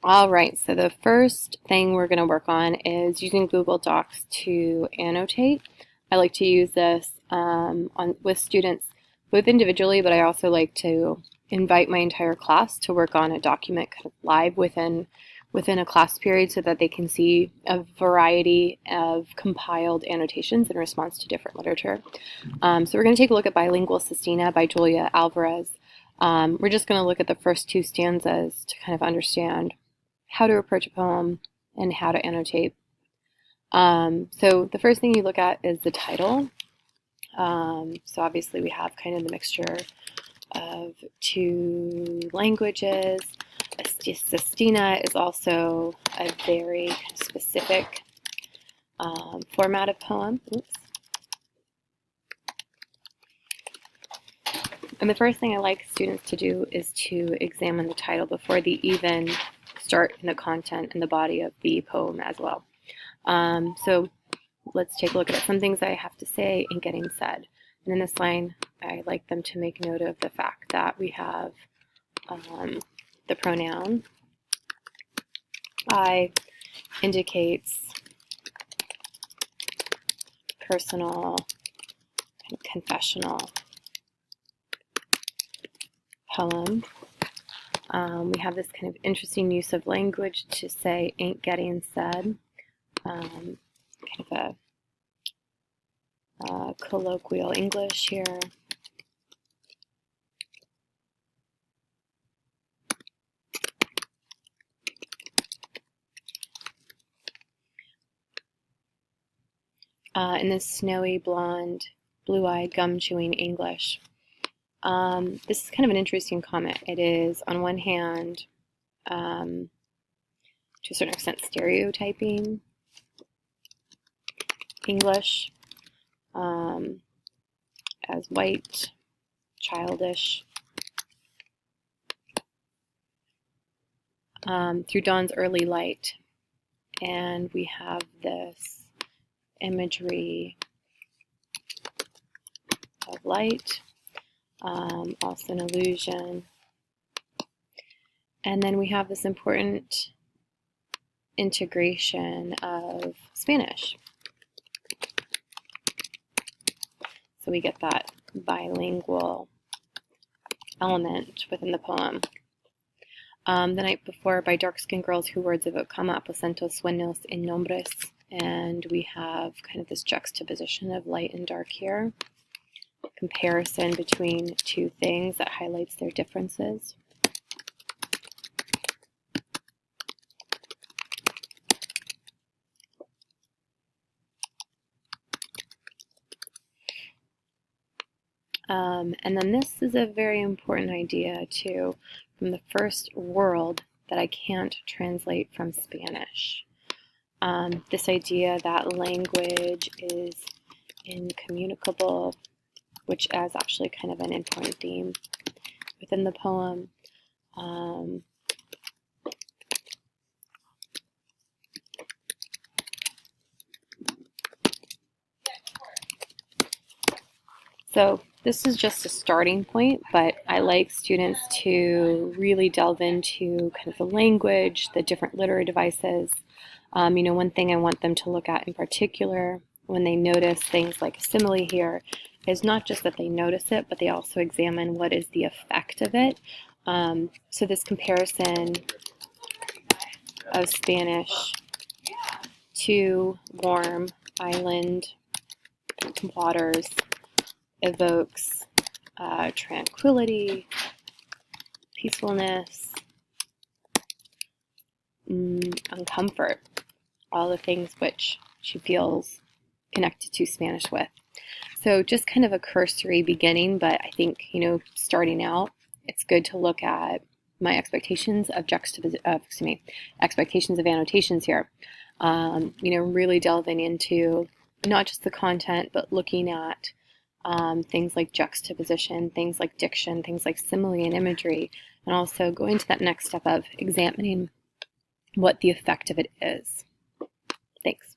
All right, so the first thing we're going to work on is using Google Docs to annotate. I like to use this with students both individually, but I also like to invite my entire class to work on a document kind of live within a class period so that they can see a variety of compiled annotations in response to different literature. So we're going to take a look at Bilingual Sestina by Julia Alvarez. We're just going to look at the first two stanzas to kind of understand how to approach a poem and how to annotate. So the first thing you look at is the title. So obviously we have kind of the mixture of two languages. Sestina is also a very specific format of poem. Oops. And the first thing I like students to do is to examine the title before they even start in the content and the body of the poem as well. So let's take a look at some things I have to say and getting said. And in this line, I like them to make note of the fact that we have the pronoun I indicates personal and confessional poem. We have this kind of interesting use of language to say ain't getting said, kind of a colloquial English here. In this snowy blonde, blue-eyed, gum-chewing English. This is kind of an interesting comment. It is, on one hand, to a certain extent, stereotyping English as white, childish. Through dawn's early light, and we have this imagery of light, also an illusion. And then we have this important integration of Spanish. So we get that bilingual element within the poem. The Night Before by Dark-Skinned Girls Who Words Evoke Cama, Aposentos, Sueños, y Nombres. And we have kind of this juxtaposition of light and dark here. Comparison between two things that highlights their differences. And then this is a very important idea too, from the first world that I can't translate from Spanish. This idea that language is incommunicable, which is actually kind of an important theme within the poem. So this is just a starting point, but I like students to really delve into kind of the language, the different literary devices. One thing I want them to look at in particular when they notice things like a simile here is not just that they notice it, but they also examine what is the effect of it. So this comparison of Spanish to warm island waters evokes tranquility, peacefulness, and comfort, all the things which she feels connected to Spanish with. So just kind of a cursory beginning, but I think, starting out, it's good to look at my expectations of expectations of annotations here. Really delving into not just the content, but looking at things like juxtaposition, things like diction, things like simile and imagery, and also going to that next step of examining what the effect of it is. Thanks.